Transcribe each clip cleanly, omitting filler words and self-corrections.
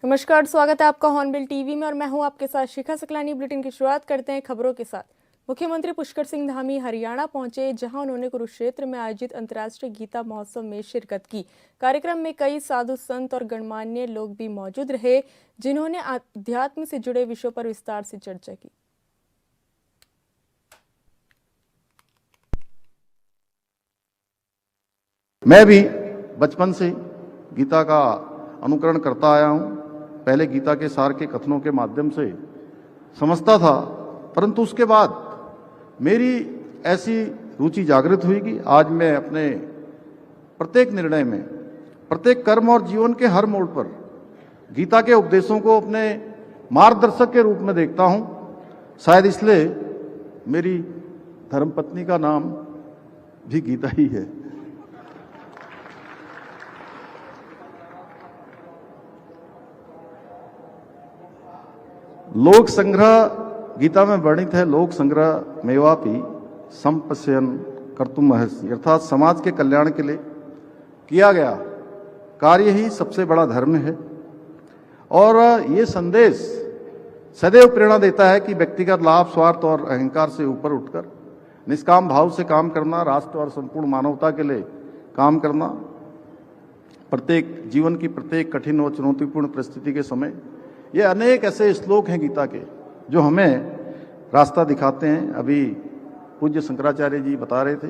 नमस्कार, स्वागत है आपका हॉर्नबिल टीवी में और मैं हूं आपके साथ शिखा सकलानी। बुलेटिन की शुरुआत करते हैं खबरों के साथ। मुख्यमंत्री पुष्कर सिंह धामी हरियाणा पहुंचे, जहां उन्होंने कुरुक्षेत्र में आयोजित अंतर्राष्ट्रीय गीता महोत्सव में शिरकत की। कार्यक्रम में कई साधु संत और गणमान्य लोग भी मौजूद रहे, जिन्होंने अध्यात्म से जुड़े विषयों पर विस्तार से चर्चा की। मैं भी बचपन से गीता का अनुकरण करता आया हूं। पहले गीता के सार के कथनों के माध्यम से समझता था, परंतु उसके बाद मेरी ऐसी रुचि जागृत हुई कि आज मैं अपने प्रत्येक निर्णय में, प्रत्येक कर्म और जीवन के हर मोड़ पर गीता के उपदेशों को अपने मार्गदर्शक के रूप में देखता हूं। शायद इसलिए मेरी धर्मपत्नी का नाम भी गीता ही है। लोक संग्रह गीता में वर्णित है, लोक संग्रह मेवापि संपश्यन कर्तुम महर्षि, अर्थात समाज के कल्याण के लिए किया गया कार्य ही सबसे बड़ा धर्म है। और ये संदेश सदैव प्रेरणा देता है कि व्यक्तिगत लाभ, स्वार्थ और अहंकार से ऊपर उठकर निष्काम भाव से काम करना, राष्ट्र और संपूर्ण मानवता के लिए काम करना, प्रत्येक जीवन की प्रत्येक कठिन और चुनौतीपूर्ण परिस्थिति के समय ये अनेक ऐसे श्लोक हैं गीता के जो हमें रास्ता दिखाते हैं। अभी पूज्य शंकराचार्य जी बता रहे थे,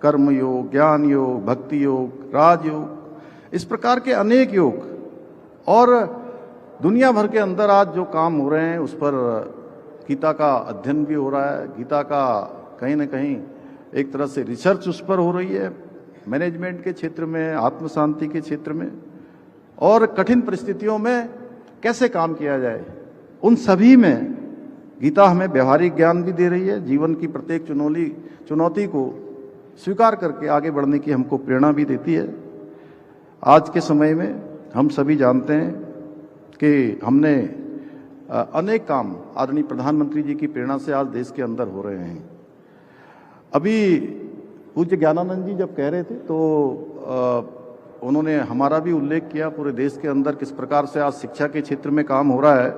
कर्म योग, ज्ञान योग, भक्ति योग, राजयोग, इस प्रकार के अनेक योग। और दुनिया भर के अंदर आज जो काम हो रहे हैं उस पर गीता का अध्ययन भी हो रहा है। गीता का कहीं ना कहीं एक तरह से रिसर्च उस पर हो रही है, मैनेजमेंट के क्षेत्र में, आत्म शांति के क्षेत्र में, और कठिन परिस्थितियों में कैसे काम किया जाए, उन सभी में गीता हमें व्यवहारिक ज्ञान भी दे रही है। जीवन की प्रत्येक चुनौती को स्वीकार करके आगे बढ़ने की हमको प्रेरणा भी देती है। आज के समय में हम सभी जानते हैं कि हमने अनेक काम आदरणीय प्रधानमंत्री जी की प्रेरणा से आज देश के अंदर हो रहे हैं। अभी पूज्य ज्ञानानंद जी जब कह रहे थे तो उन्होंने हमारा भी उल्लेख किया, पूरे देश के अंदर किस प्रकार से आज शिक्षा के क्षेत्र में काम हो रहा है।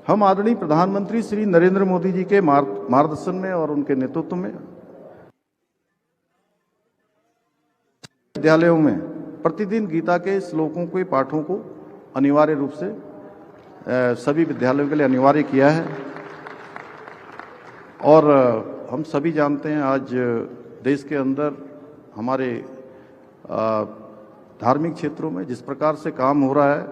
हम आदरणीय प्रधानमंत्री श्री नरेंद्र मोदी जी के मार्गदर्शन में और उनके नेतृत्व में विद्यालयों में प्रतिदिन गीता के श्लोकों के पाठों को अनिवार्य रूप से सभी विद्यालयों के लिए अनिवार्य किया है। और हम सभी जानते हैं आज देश के अंदर हमारे धार्मिक क्षेत्रों में जिस प्रकार से काम हो रहा है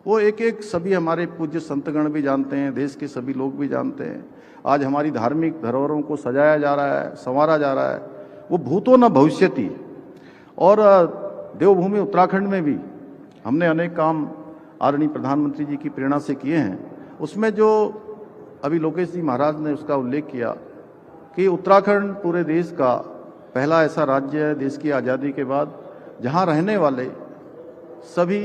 वो एक एक सभी हमारे पूज्य संतगण भी जानते हैं, देश के सभी लोग भी जानते हैं। आज हमारी धार्मिक धरोहरों को सजाया जा रहा है, संवारा जा रहा है, वो भूतो न भविष्यति। और देवभूमि उत्तराखंड में भी हमने अनेक काम आदरणीय प्रधानमंत्री जी की प्रेरणा से किए हैं। उसमें जो अभी लोकेश जी महाराज ने उसका उल्लेख किया कि उत्तराखंड पूरे देश का पहला ऐसा राज्य है देश की आज़ादी के बाद जहां रहने वाले सभी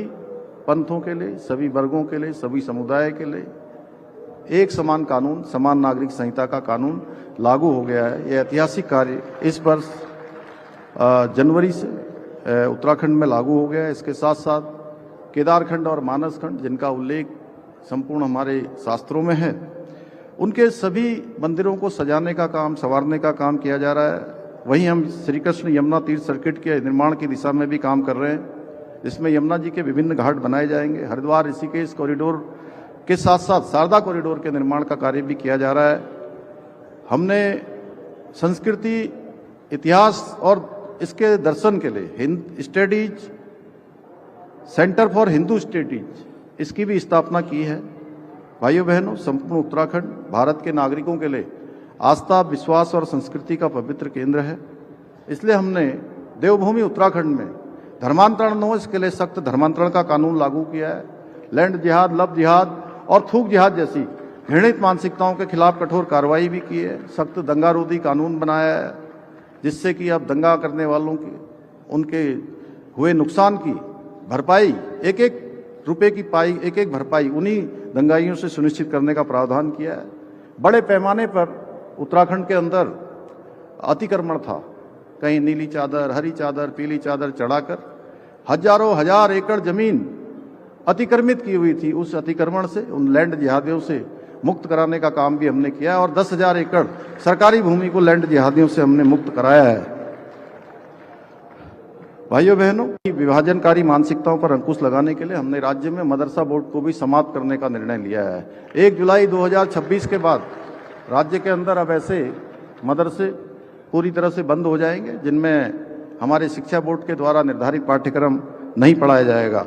पंथों के लिए, सभी वर्गों के लिए, सभी समुदाय के लिए एक समान कानून, समान नागरिक संहिता का कानून लागू हो गया है। यह ऐतिहासिक कार्य इस वर्ष जनवरी से उत्तराखंड में लागू हो गया है। इसके साथ साथ केदारखंड और मानसखंड, जिनका उल्लेख संपूर्ण हमारे शास्त्रों में है, उनके सभी मंदिरों को सजाने का काम, संवारने का काम किया जा रहा है। वहीं हम श्री कृष्ण यमुना तीर्थ सर्किट के निर्माण की दिशा में भी काम कर रहे हैं, जिसमें यमुना जी के विभिन्न घाट बनाए जाएंगे। हरिद्वार ऋषिकेश कॉरिडोर के साथ साथ शारदा कॉरिडोर के निर्माण का कार्य भी किया जा रहा है। हमने संस्कृति, इतिहास और इसके दर्शन के लिए studies centre for Hindu studies, इसकी भी स्थापना की है। भाइयों बहनों, संपूर्ण उत्तराखंड भारत के नागरिकों के लिए आस्था, विश्वास और संस्कृति का पवित्र केंद्र है। इसलिए हमने देवभूमि उत्तराखंड में धर्मांतरण न हो, इसके लिए सख्त धर्मांतरण का कानून लागू किया है। लैंड जिहाद, लव जिहाद और थूक जिहाद जैसी घृणित मानसिकताओं के खिलाफ कठोर कार्रवाई भी की है। सख्त दंगारोधी कानून बनाया है, जिससे कि अब दंगा करने वालों की, उनके हुए नुकसान की भरपाई, एक एक रुपए की पाई, एक एक भरपाई उन्हीं दंगाइयों से सुनिश्चित करने का प्रावधान किया है। बड़े पैमाने पर उत्तराखंड के अंदर अतिक्रमण था, कहीं नीली चादर, हरी चादर, पीली चादर चढ़ाकर हजारों हजार एकड़ जमीन अतिक्रमित की हुई थी, उस अतिक्रमण से, उन लैंड जिहादियों से मुक्त कराने का काम भी हमने किया है और 10,000 एकड़ सरकारी भूमि को लैंड जिहादियों से हमने मुक्त कराया है। भाइयों बहनों, विभाजनकारी मानसिकताओं पर अंकुश लगाने के लिए हमने राज्य में मदरसा बोर्ड को भी समाप्त करने का निर्णय लिया है। 1 जुलाई 2026 के बाद राज्य के अंदर अब ऐसे मदरसे पूरी तरह से बंद हो जाएंगे जिनमें हमारे शिक्षा बोर्ड के द्वारा निर्धारित पाठ्यक्रम नहीं पढ़ाया जाएगा।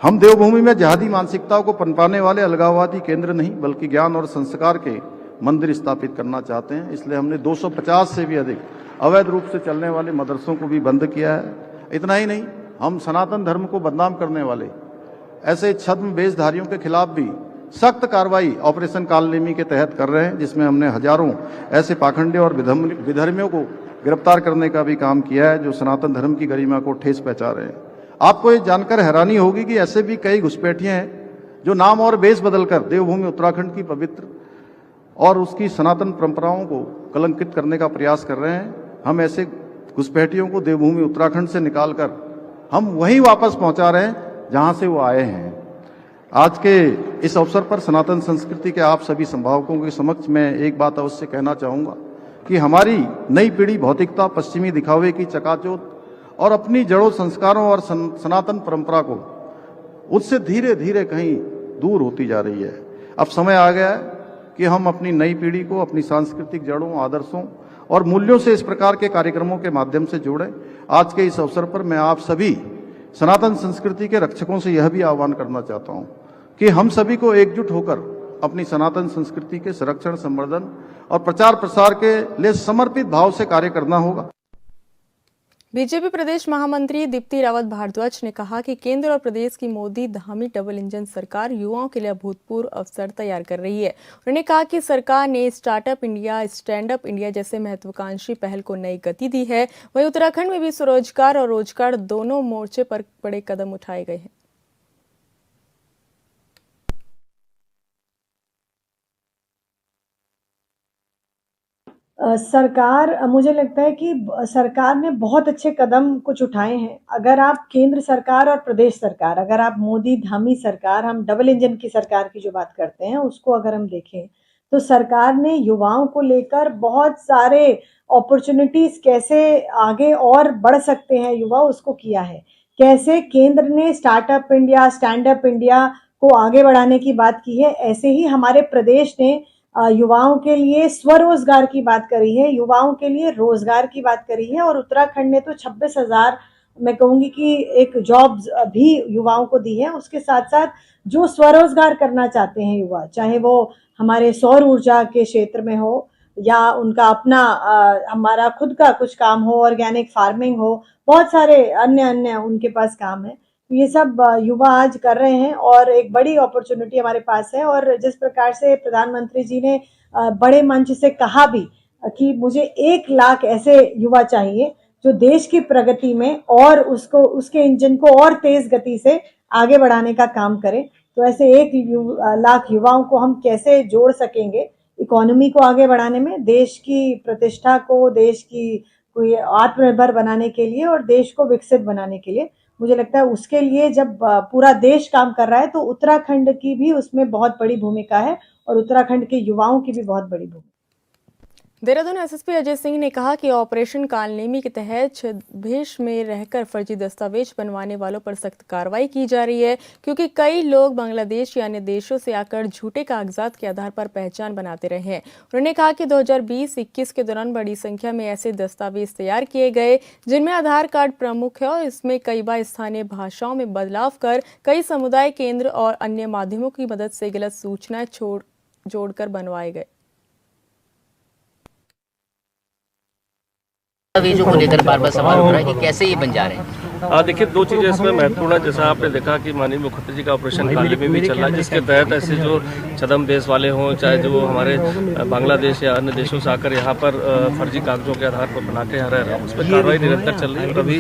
हम देवभूमि में जिहादी मानसिकताओं को पनपाने वाले अलगाववादी केंद्र नहीं बल्कि ज्ञान और संस्कार के मंदिर स्थापित करना चाहते हैं। इसलिए हमने 250 से भी अधिक अवैध रूप से चलने वाले मदरसों को भी बंद किया है। इतना ही नहीं, हम सनातन धर्म को बदनाम करने वाले ऐसे छद्म वेशधारियों के खिलाफ भी सख्त कार्रवाई ऑपरेशन कालनेमी के तहत कर रहे हैं, जिसमें हमने हजारों ऐसे पाखंडी और विधर्मियों को गिरफ्तार करने का भी काम किया है जो सनातन धर्म की गरिमा को ठेस पहुंचा रहे हैं। आपको ये जानकर हैरानी होगी कि ऐसे भी कई घुसपैठियां हैं जो नाम और बेस बदलकर देवभूमि उत्तराखंड की पवित्र और उसकी सनातन परंपराओं को कलंकित करने का प्रयास कर रहे हैं। हम ऐसे घुसपैठियों को देवभूमि उत्तराखंड से निकालकर हम वहीं वापस पहुंचा रहे हैं जहां से वो आए हैं। आज के इस अवसर पर सनातन संस्कृति के आप सभी संभावकों के समक्ष मैं एक बात अवश्य कहना चाहूंगा कि हमारी नई पीढ़ी भौतिकता, पश्चिमी दिखावे की चकाचौंध और अपनी जड़ों, संस्कारों और सनातन परंपरा को उससे धीरे धीरे कहीं दूर होती जा रही है। अब समय आ गया है कि हम अपनी नई पीढ़ी को अपनी सांस्कृतिक जड़ों, आदर्शों और मूल्यों से इस प्रकार के कार्यक्रमों के माध्यम से जोड़ें। आज के इस अवसर पर मैं आप सभी सनातन संस्कृति के रक्षकों से यह भी आह्वान करना चाहता हूं कि हम सभी को एकजुट होकर अपनी सनातन संस्कृति के संरक्षण, संवर्धन और प्रचार प्रसार के लिए समर्पित भाव से कार्य करना होगा। बीजेपी प्रदेश महामंत्री दीप्ति रावत भारद्वाज ने कहा कि केंद्र और प्रदेश की मोदी धामी डबल इंजन सरकार युवाओं के लिए अभूतपूर्व अवसर तैयार कर रही है। उन्होंने कहा कि सरकार ने startup India, stand up India जैसे महत्वाकांक्षी पहल को नई गति दी है। वहीं उत्तराखंड में भी स्वरोजगार और रोजगार दोनों मोर्चे पर बड़े कदम उठाए गए हैं। सरकार, मुझे लगता है कि सरकार ने बहुत अच्छे कदम कुछ उठाए हैं। अगर आप केंद्र सरकार और प्रदेश सरकार, अगर आप मोदी धामी सरकार, हम डबल इंजन की सरकार की जो बात करते हैं उसको अगर हम देखें तो सरकार ने युवाओं को लेकर बहुत सारे अपॉर्चुनिटीज कैसे आगे और बढ़ सकते हैं युवा, उसको किया है। कैसे केंद्र ने startup India, stand up India को आगे बढ़ाने की बात की है, ऐसे ही हमारे प्रदेश ने युवाओं के लिए स्वरोजगार की बात करी है, युवाओं के लिए रोजगार की बात करी है। और उत्तराखंड ने तो 26,000 मैं कहूंगी कि एक जॉब्स भी युवाओं को दी है। उसके साथ साथ जो स्वरोजगार करना चाहते हैं युवा, चाहे वो हमारे सौर ऊर्जा के क्षेत्र में हो या उनका अपना हमारा खुद का कुछ काम हो, ऑर्गेनिक फार्मिंग हो, बहुत सारे अन्य उनके पास काम है, ये सब युवा आज कर रहे हैं और एक बड़ी अपॉर्चुनिटी हमारे पास है। और जिस प्रकार से प्रधानमंत्री जी ने बड़े मंच से कहा भी कि मुझे 1 लाख ऐसे युवा चाहिए जो देश की प्रगति में और उसके इंजन को और तेज गति से आगे बढ़ाने का काम करें, तो ऐसे 1 लाख युवाओं को हम कैसे जोड़ सकेंगे इकोनॉमी को आगे बढ़ाने में, देश की प्रतिष्ठा को, देश की कोई आत्मनिर्भर बनाने के लिए और देश को विकसित बनाने के लिए। मुझे लगता है उसके लिए जब पूरा देश काम कर रहा है तो उत्तराखंड की भी उसमें बहुत बड़ी भूमिका है और उत्तराखंड के युवाओं की भी बहुत बड़ी भूमिका। देहरादून एसएसपी अजय सिंह ने कहा कि ऑपरेशन कालनेमी के तहत छद्मवेश में रहकर फर्जी दस्तावेज बनवाने वालों पर सख्त कार्रवाई की जा रही है, क्योंकि कई लोग बांग्लादेश या अन्य देशों से आकर झूठे कागजात के आधार पर पहचान बनाते रहे हैं। उन्होंने कहा कि 2020-21 के दौरान बड़ी संख्या में ऐसे दस्तावेज तैयार किए गए जिनमें आधार कार्ड प्रमुख है और इसमें कई बार स्थानीय भाषाओं में बदलाव कर कई समुदाय केंद्र और अन्य माध्यमों की मदद से गलत सूचनाएं जोड़कर बनवाए गए। दस्तावेजों को लेकर बार बार सवाल उठ रहा है कि कैसे ये बन जा रहे हैं। देखिए, 2 चीज़ें इसमें महत्वपूर्ण है। जैसा आपने देखा कि माननीय मुख्यमंत्री जी का ऑपरेशन कालनेमी भी चल रहा है, जिसके तहत ऐसे जो छद्म देश वाले हों, चाहे जो हमारे बांग्लादेश या अन्य देशों से आकर यहाँ पर फर्जी कागजों के आधार पर बना के यहाँ रह रहे हैं, उस पर कार्रवाई निरंतर चल रही है। और अभी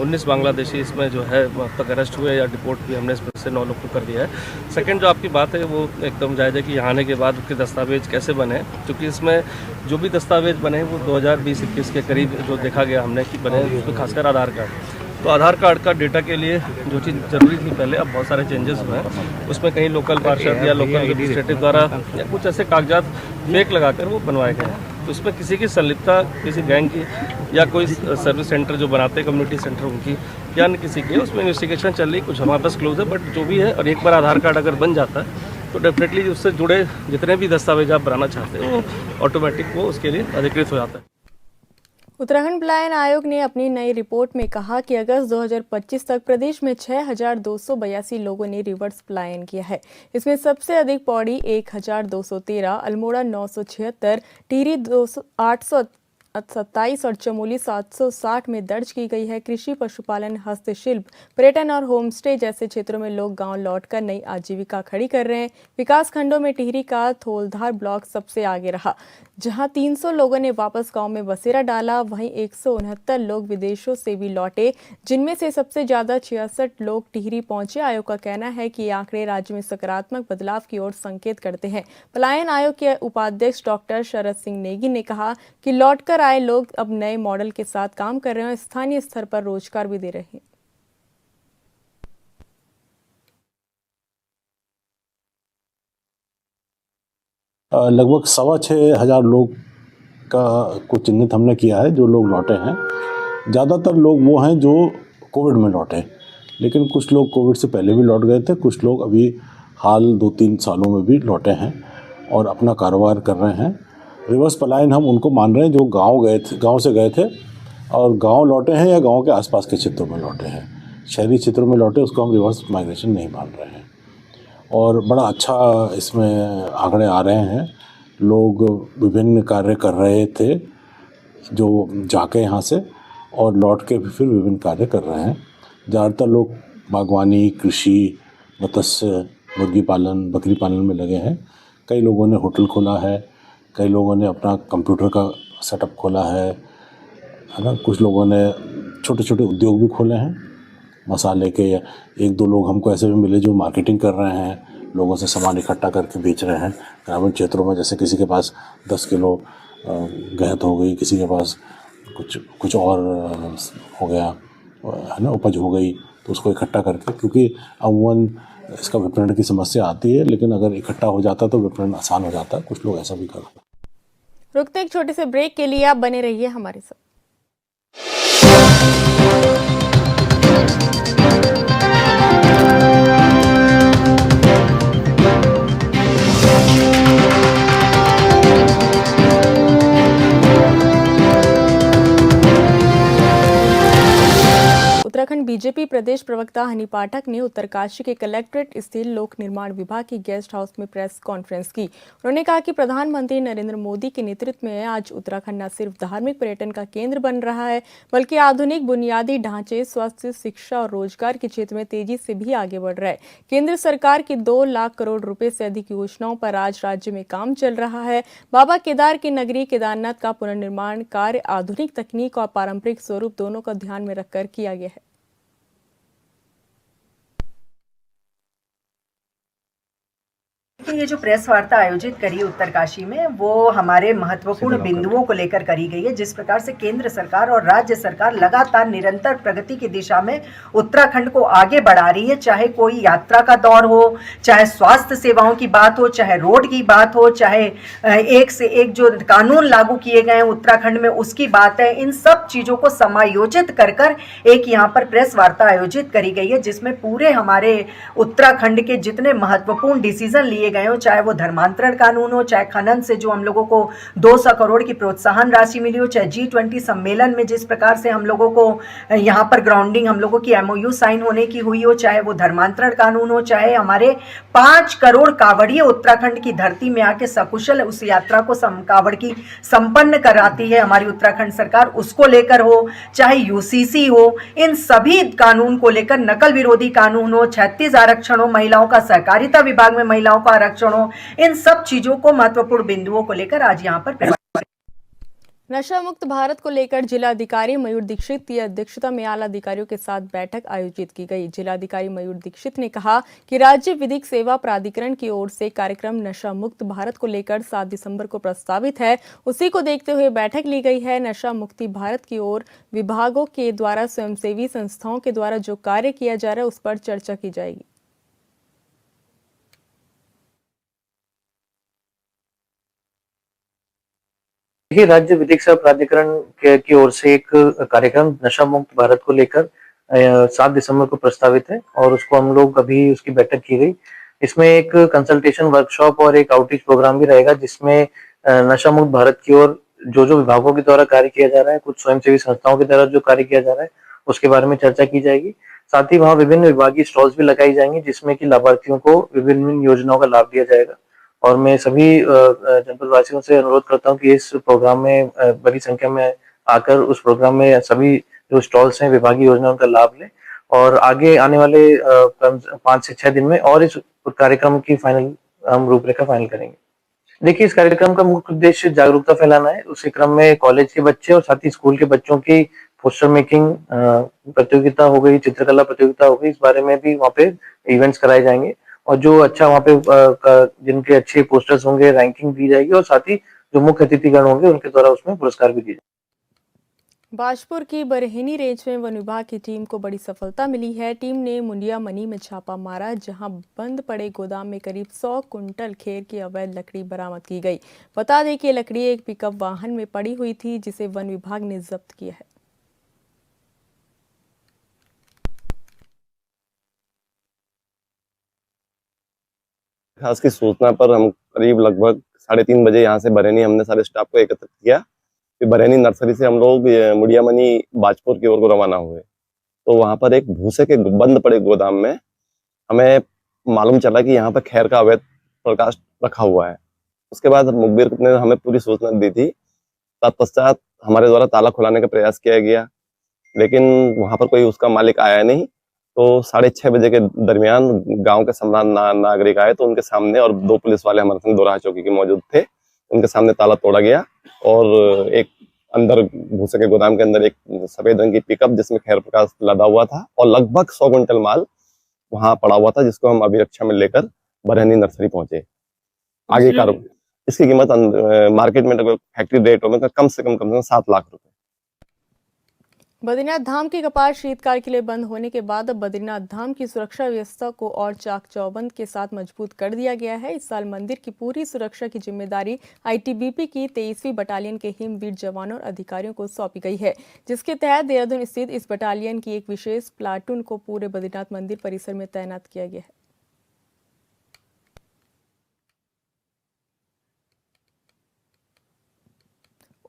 19 बांग्लादेशी इसमें जो है अब तक अरेस्ट हुए या डिपोर्ट भी हमने इसमें से 9 लोग को कर दिया है। सेकेंड, जो आपकी बात है वो एकदम जायज़ है कि यहाँ आने के बाद उसके दस्तावेज कैसे बने, क्योंकि इसमें जो भी दस्तावेज बने वो 2020-21 के करीब जो देखा गया हमने कि बने, उसमें खासकर आधार कार्ड। तो आधार कार्ड का डेटा के लिए जो चीज़ जरूरी थी पहले, अब बहुत सारे चेंजेस हुए हैं। उसमें कहीं लोकल पार्षद या लोकल एडमिनिस्ट्रेटिव द्वारा या कुछ ऐसे कागजात फेक लगाकर वो बनवाए गए हैं। तो इसमें किसी की संलिप्तता किसी बैंक की या कोई सर्विस सेंटर जो बनाते हैं कम्युनिटी सेंटर उनकी या अन्य किसी की, उसमें इन्वेस्टिगेशन चल रही, कुछ हमारे पास क्लोज है, बट जो भी है, और एक बार आधार कार्ड अगर बन जाता है तो डेफिनेटली उससे जुड़े जितने भी दस्तावेज आप बनाना चाहते हैं वो ऑटोमेटिक वो उसके लिए अधिकृत हो जाता है। उत्तराखंड पलायन आयोग ने अपनी नई रिपोर्ट में कहा कि अगस्त 2025 तक प्रदेश में 6,282 लोगों ने रिवर्स पलायन किया है। इसमें सबसे अधिक पौड़ी 1,213, अल्मोड़ा 976, टिहरी 827 और चमोली 760 में दर्ज की गई है। कृषि, पशुपालन, हस्तशिल्प, पर्यटन और होमस्टे जैसे क्षेत्रों में लोग गांव लौटकर नई आजीविका खड़ी कर रहे हैं। विकास खंडों में टिहरी का थोलधार ब्लॉक सबसे आगे रहा, जहां 300 लोगों ने वापस गांव में बसेरा डाला। वहीं 169 लोग विदेशों से भी लौटे, जिनमें से सबसे ज्यादा 66 लोग टिहरी पहुंचे। आयोग का कहना है कि ये आंकड़े राज्य में सकारात्मक बदलाव की ओर संकेत करते हैं। पलायन आयोग के उपाध्यक्ष डॉक्टर शरद सिंह नेगी ने कहा कि लौटकर आए लोग अब नए मॉडल के साथ काम कर रहे हैं और स्थानीय स्तर पर रोजगार भी दे रहे हैं। लगभग 6,500 लोग का कुछ चिन्हित हमने किया है जो लोग लौटे हैं। ज़्यादातर लोग वो हैं जो कोविड में लौटे, लेकिन कुछ लोग कोविड से पहले भी लौट गए थे, कुछ लोग अभी हाल 2-3 सालों में भी लौटे हैं और अपना कारोबार कर रहे हैं। रिवर्स पलायन हम उनको मान रहे हैं जो गांव से गए थे और गांव लौटे हैं या गांव के आसपास के क्षेत्रों में लौटे हैं। शहरी क्षेत्रों में लौटे उसको हम रिवर्स माइग्रेशन नहीं मान रहे हैं। और बड़ा अच्छा इसमें आंकड़े आ रहे हैं। लोग विभिन्न कार्य कर रहे थे जो जाके यहाँ से और लौट के फिर विभिन्न कार्य कर रहे हैं। ज़्यादातर लोग बागवानी, कृषि, मत्स्य, मुर्गी पालन, बकरी पालन में लगे हैं। कई लोगों ने होटल खोला है, कई लोगों ने अपना कंप्यूटर का सेटअप खोला है ना। कुछ लोगों ने छोटे छोटे उद्योग भी खोले हैं मसाले के। 1-2 लोग हमको ऐसे भी मिले जो मार्केटिंग कर रहे हैं, लोगों से सामान इकट्ठा करके बेच रहे हैं ग्रामीण क्षेत्रों में। जैसे किसी के पास 10 किलो गेहूं हो गई, किसी के पास कुछ और हो गया है ना, उपज हो गई, तो उसको इकट्ठा करके, क्योंकि अमूमन इसका विपणन की समस्या आती है, लेकिन अगर इकट्ठा हो जाता तो विपणन आसान हो जाता है। कुछ लोग ऐसा भी कर रहे हैं। रुकते एक छोटे से ब्रेक के लिए, आप बने रहिए हमारे साथ। उत्तराखंड बीजेपी प्रदेश प्रवक्ता हनी पाठक ने उत्तरकाशी के कलेक्ट्रेट स्थित लोक निर्माण विभाग की गेस्ट हाउस में प्रेस कॉन्फ्रेंस की। उन्होंने कहा कि प्रधानमंत्री नरेंद्र मोदी के नेतृत्व में आज उत्तराखंड न सिर्फ धार्मिक पर्यटन का केंद्र बन रहा है, बल्कि आधुनिक बुनियादी ढांचे, स्वास्थ्य, शिक्षा और रोजगार के क्षेत्र में तेजी से भी आगे बढ़ रहा है। केंद्र सरकार की 2 लाख करोड़ रुपए से अधिक योजनाओं पर आज राज्य में काम चल रहा है। बाबा केदार की नगरी केदारनाथ का पुनर्निर्माण कार्य आधुनिक तकनीक और पारंपरिक स्वरूप दोनों को ध्यान में रखकर किया गया है। ये जो प्रेस वार्ता आयोजित करी उत्तरकाशी में, वो हमारे महत्वपूर्ण बिंदुओं को लेकर करी गई है। जिस प्रकार से केंद्र सरकार और राज्य सरकार लगातार निरंतर प्रगति की दिशा में उत्तराखंड को आगे बढ़ा रही है। चाहे कोई यात्रा का दौर हो, चाहे स्वास्थ्य सेवाओं की बात हो, चाहे रोड की बात हो, चाहे एक से एक जो कानून लागू किए गए हैं उत्तराखंड में उसकी बात है। इन सब चीजों को समायोजित कर एक यहाँ पर प्रेस वार्ता आयोजित करी गई है, जिसमें पूरे हमारे उत्तराखंड के जितने महत्वपूर्ण डिसीजन लिए गए हो, चाहे वो धर्मांतरण कानून हो, चाहे खनन से जो हम लोगों को 200 करोड़ की प्रोत्साहन राशि मिली हो, चाहे G20 सम्मेलन में जिस प्रकार से हम लोगों को यहाँ पर ग्राउंडिंग हम लोगों की MOU साइन होने की हुई हो, चाहे वो धर्मांतरण कानून हो, चाहे हमारे 5 करोड़ कांवड़िए उत्तराखंड की धरती में आके सकुशल उस यात्रा को कांवड़ की संपन्न कराती है हमारी उत्तराखंड सरकार, उसको लेकर हो, चाहे UCC हो, इन सभी कानून को लेकर, नकल विरोधी कानून हो, 36 आरक्षण हो, महिलाओं का सहकारिता विभाग में महिलाओं का आरक्षण हो, इन सब चीजों को महत्वपूर्ण बिंदुओं को लेकर आज यहाँ पर नशा मुक्त भारत को लेकर जिलाधिकारी मयूर दीक्षित की अध्यक्षता में आला अधिकारियों के साथ बैठक आयोजित की गई। जिलाधिकारी मयूर दीक्षित ने कहा कि राज्य विधिक सेवा प्राधिकरण की ओर से कार्यक्रम नशा मुक्त भारत को लेकर 7 दिसंबर को प्रस्तावित है, उसी को देखते हुए बैठक ली गई है। नशा मुक्ति भारत की ओर विभागों के द्वारा स्वयंसेवी संस्थाओं के द्वारा जो कार्य किया जा रहा है उस पर चर्चा की जाएगी। देखिए, राज्य विधिक सेवा प्राधिकरण की ओर से एक कार्यक्रम नशा मुक्त भारत को लेकर 7 दिसंबर को प्रस्तावित है और उसको हम लोग अभी उसकी बैठक की गई। इसमें एक कंसल्टेशन वर्कशॉप और एक आउटरीच प्रोग्राम भी रहेगा, जिसमें नशा मुक्त भारत की ओर जो विभागों के द्वारा कार्य किया जा रहा है, कुछ स्वयंसेवी संस्थाओं के द्वारा जो कार्य किया जा रहा है, उसके बारे में चर्चा की जाएगी। साथ ही वहाँ विभिन्न विभागीय स्टॉल्स भी लगाई जाएंगी, जिसमें कि लाभार्थियों को विभिन्न योजनाओं का लाभ दिया जाएगा। और मैं सभी जनपद वासियों से अनुरोध करता हूं कि इस प्रोग्राम में बड़ी संख्या में आकर उस प्रोग्राम में सभी जो स्टॉल्स हैं विभागीय योजनाओं का लाभ लें और आगे आने वाले 5 से 6 दिन में और इस कार्यक्रम की हम रूपरेखा फाइनल करेंगे। देखिए, इस कार्यक्रम का मुख्य उद्देश्य जागरूकता फैलाना है। उसी क्रम में कॉलेज के बच्चे और साथ ही स्कूल के बच्चों की पोस्टर मेकिंग प्रतियोगिता हो गई, चित्रकला प्रतियोगिता हो गई, इस बारे में भी वहाँ पे इवेंट्स कराए जाएंगे और जो अच्छा वहाँ पे जिनके अच्छे पोस्टर्स होंगे रैंकिंग दी जाएगी और साथ ही जो मुख्य अतिथिगण होंगे उनके द्वारा उसमें पुरस्कार भी दिए जाएंगे। बाजपुर की बरहनी रेंज में वन विभाग की टीम को बड़ी सफलता मिली है। टीम ने मुंडिया मनी में छापा मारा, जहां बंद पड़े गोदाम में करीब 100 कुंटल खेर की अवैध लकड़ी बरामद की गई। बता दें कि ये लकड़ी एक पिकअप वाहन में पड़ी हुई थी, जिसे वन विभाग ने जब्त किया है। खास की सूचना पर हम करीब लगभग 3:30 बजे यहाँ से बरहनी हमने सारे स्टाफ को एकत्रित किया। फिर बरहनी नर्सरी से हम लोग मुंडिया मनी बाजपुर की ओर को रवाना हुए। तो वहाँ पर एक भूसे के बंद पड़े गोदाम में हमें मालूम चला कि यहाँ पर खैर का अवैध प्रकाश रखा हुआ है। उसके बाद मुखबिर ने हमें पूरी सूचना दी थी। तत्पश्चात हमारे द्वारा ताला खुलाने का प्रयास किया गया, लेकिन वहाँ पर कोई उसका मालिक आया नहीं। तो 6:30 बजे के दरमियान गांव के सम्राट नागरिक आए, तो उनके सामने और 2 पुलिस वाले हमारे संग दोराहा चौकी के मौजूद थे। उनके सामने ताला तोड़ा गया और एक अंदर भूसे के गोदाम के अंदर एक सफेद रंग की पिकअप जिसमें खैर प्रकाश लदा हुआ था और लगभग 100 कुंटल माल वहां पड़ा हुआ था, जिसको हम अभिरक्षा में लेकर बरहनी नर्सरी पहुंचे। आगे कारोबार इसकी कीमत मार्केट में फैक्ट्री रेट में कम से कम 7 लाख रुपए। बद्रीनाथ धाम के कपाट शीतकाल के लिए बंद होने के बाद अब बद्रीनाथ धाम की सुरक्षा व्यवस्था को और चाक चौबंद के साथ मजबूत कर दिया गया है। इस साल मंदिर की पूरी सुरक्षा की जिम्मेदारी आईटीबीपी की 23वीं बटालियन के हिमवीर जवानों और अधिकारियों को सौंपी गई है, जिसके तहत देहरादून स्थित इस बटालियन की एक विशेष प्लाटून को पूरे बद्रीनाथ मंदिर परिसर में तैनात किया गया है।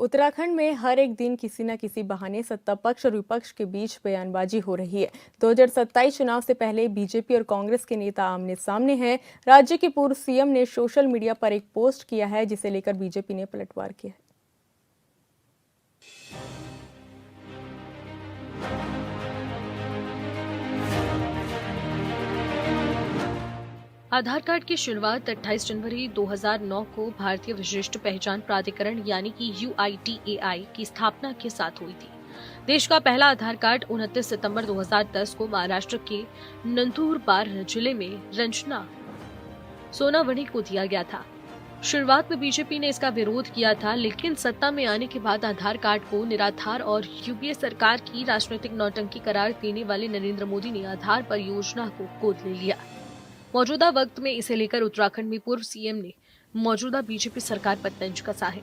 उत्तराखंड में हर एक दिन किसी न किसी बहाने सत्ता पक्ष और विपक्ष के बीच बयानबाजी हो रही है। 2027 चुनाव से पहले बीजेपी और कांग्रेस के नेता आमने सामने हैं। राज्य के पूर्व सीएम ने सोशल मीडिया पर एक पोस्ट किया है, जिसे लेकर बीजेपी ने पलटवार किया है। आधार कार्ड की शुरुआत 28 जनवरी 2009 को भारतीय विशिष्ट पहचान प्राधिकरण यानी कि UIDAI की स्थापना के साथ हुई थी। देश का पहला आधार कार्ड 29 सितंबर 2010 को महाराष्ट्र के नंदुरबार जिले में रंजना सोनावणी को दिया गया था। शुरुआत में बीजेपी ने इसका विरोध किया था, लेकिन सत्ता में आने के बाद आधार कार्ड को निराधार और यूपीए सरकार की राजनीतिक नौटंकी करार देने वाले नरेंद्र मोदी ने आधार परियोजना को गोद ले लिया। मौजूदा वक्त में इसे लेकर उत्तराखंड में पूर्व सीएम ने मौजूदा बीजेपी सरकार पर तंज कसा है।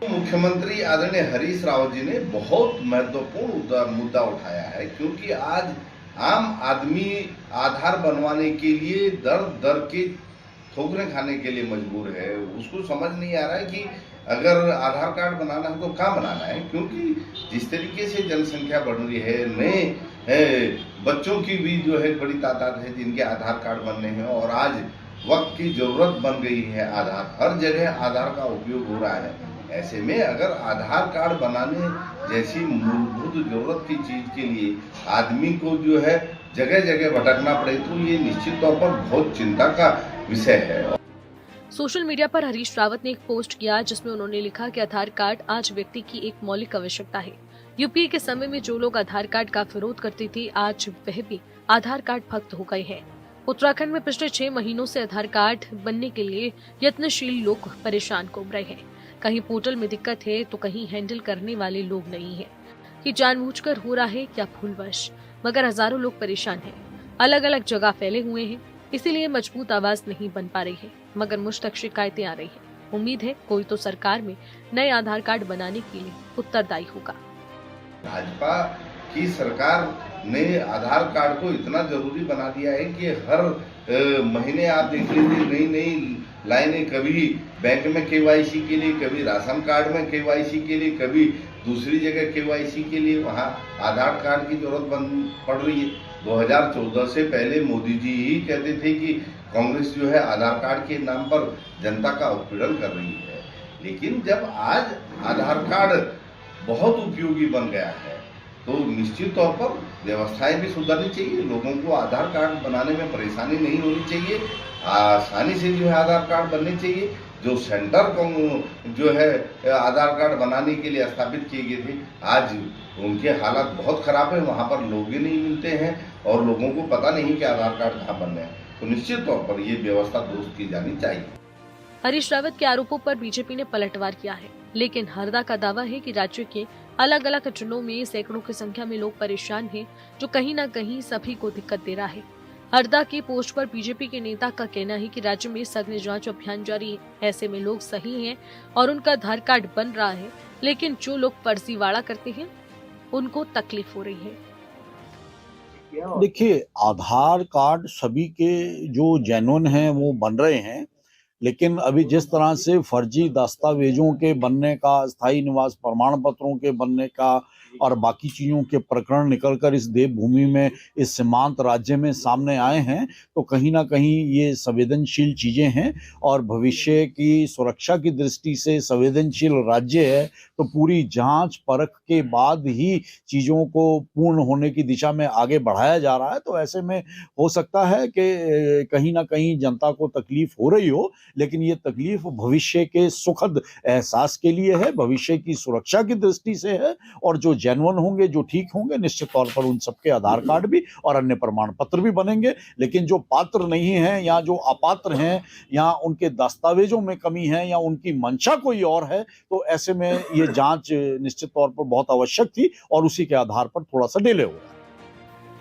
मुख्यमंत्री आदरणीय हरीश रावत जी ने बहुत महत्वपूर्ण मुद्दा उठाया है, क्योंकि आज आम आदमी आधार बनवाने के लिए दर के ठोकरें खाने के लिए मजबूर है। उसको समझ नहीं आ रहा है कि अगर आधार कार्ड बनाना है तो कहाँ बनाना है, क्योंकि जिस तरीके से जनसंख्या बढ़ रही है, नए बच्चों की भी जो है बड़ी तादाद है जिनके आधार कार्ड बनने हैं और आज वक्त की जरूरत बन गई है। आधार हर जगह आधार का उपयोग हो रहा है। ऐसे में अगर आधार कार्ड बनाने जैसी मूलभूत जरूरत की चीज के लिए आदमी को जो है जगह जगह भटकना पड़े, तो ये निश्चित तौर पर बहुत चिंता का विषय है। सोशल मीडिया पर हरीश रावत ने एक पोस्ट किया जिसमें उन्होंने लिखा कि आधार कार्ड आज व्यक्ति की एक मौलिक आवश्यकता है। यूपीए के समय में जो लोग आधार कार्ड का विरोध करते थे, आज वह भी आधार कार्ड भक्त हो गए हैं। उत्तराखंड में पिछले 6 महीनों से आधार कार्ड बनने के लिए यत्नशील लोग परेशान घूम रहे हैं। कहीं पोर्टल में दिक्कत है तो कहीं हैंडल करने वाले लोग नहीं है। ये जानबूझकर हो रहा है या भूलवश, मगर हजारों लोग परेशान हैं, अलग अलग जगह फैले हुए हैं, इसीलिए मजबूत आवाज नहीं बन पा रही है, मगर मुझ तक शिकायतें आ रही हैं। उम्मीद है कोई तो सरकार में नए आधार कार्ड बनाने के लिए उत्तरदायी होगा। भाजपा की सरकार ने आधार कार्ड को इतना जरूरी बना दिया है कि हर महीने आप देख लीजिए नई नई लाइनें, कभी बैंक में केवाईसी के लिए, कभी राशन कार्ड में केवाईसी के लिए, कभी दूसरी जगह केवाईसी के लिए वहाँ आधार कार्ड की जरूरत पड़ रही है। 2014 से पहले मोदी जी ही कहते थे कि कांग्रेस जो है आधार कार्ड के नाम पर जनता का उत्पीड़न कर रही है, लेकिन जब आज आधार कार्ड बहुत उपयोगी बन गया है तो निश्चित तौर पर व्यवस्थाएं भी सुधरनी चाहिए। लोगों को आधार कार्ड बनाने में परेशानी नहीं होनी चाहिए, आसानी से जो है आधार कार्ड बनने चाहिए। जो सेंटर जो है आधार कार्ड बनाने के लिए स्थापित किए गए थे, आज उनके हालात बहुत खराब है, वहाँ पर लोग भी नहीं मिलते हैं और लोगों को पता नहीं कि आधार कार्ड कहाँ बनना है। तो निश्चित तौर पर ये व्यवस्था दुरुस्त की जानी चाहिए। हरीश रावत के आरोपों पर बीजेपी ने पलटवार किया है, लेकिन हरदा का दावा है कि राज्य के अलग अलग जिलों में सैकड़ों की संख्या में लोग परेशान हैं, जो कहीं न कहीं सभी को दिक्कत दे रहा है। हरदा की पोस्ट पर बीजेपी के नेता का कहना है कि राज्य में सघन जांच अभियान जारी है, ऐसे में लोग सही हैं और उनका आधार कार्ड बन रहा है, लेकिन जो लोग फर्जीवाड़ा करते हैं उनको तकलीफ हो रही है। देखिए, आधार कार्ड सभी के जो जेन्युइन हैं वो बन रहे हैं, लेकिन अभी जिस तरह से फर्जी दस्तावेजों के बनने का, स्थायी निवास प्रमाण पत्रों के बनने का और बाकी चीज़ों के प्रकरण निकलकर इस देवभूमि में, इस सीमांत राज्य में सामने आए हैं, तो कहीं ना कहीं ये संवेदनशील चीज़ें हैं और भविष्य की सुरक्षा की दृष्टि से संवेदनशील राज्य है, तो पूरी जांच परख के बाद ही चीज़ों को पूर्ण होने की दिशा में आगे बढ़ाया जा रहा है। तो ऐसे में हो सकता है कि कहीं ना कहीं जनता को तकलीफ हो रही हो, लेकिन ये तकलीफ भविष्य के सुखद एहसास के लिए है, भविष्य की सुरक्षा की दृष्टि से है, और जो जेन्युइन होंगे, जो ठीक होंगे, निश्चित तौर पर उन सबके आधार कार्ड भी और अन्य प्रमाण पत्र भी बनेंगे। लेकिन जो पात्र नहीं हैं या जो अपात्र हैं या उनके दस्तावेजों में कमी है या उनकी मंशा कोई और है, तो ऐसे में ये जांच निश्चित तौर पर बहुत आवश्यक थी और उसी के आधार पर थोड़ा सा डिले हो रहा है।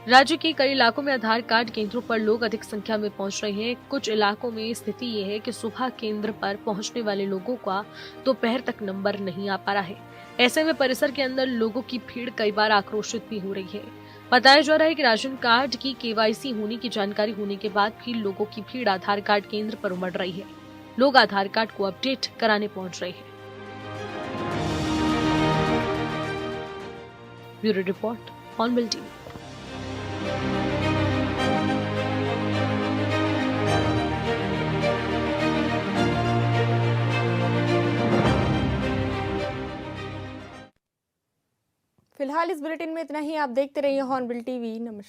राज्य के कई इलाकों में आधार कार्ड केंद्रों पर लोग अधिक संख्या में पहुंच रहे हैं। कुछ इलाकों में स्थिति ये है कि सुबह केंद्र पर पहुंचने वाले लोगों का दोपहर तक नंबर नहीं आ पा रहा है। ऐसे में परिसर के अंदर लोगों की भीड़ कई बार आक्रोशित भी हो रही है। बताया जा रहा है कि राशन कार्ड की केवाईसी होने की जानकारी होने के बाद भी लोगों की भीड़ आधार कार्ड केंद्र पर उमड़ रही है। लोग आधार कार्ड को अपडेट कराने पहुंच रहे हैं। Bureau report, hornbill TV. फिलहाल इस बुलेटिन में इतना ही। आप देखते रहिए हॉर्नबिल टीवी। नमस्कार।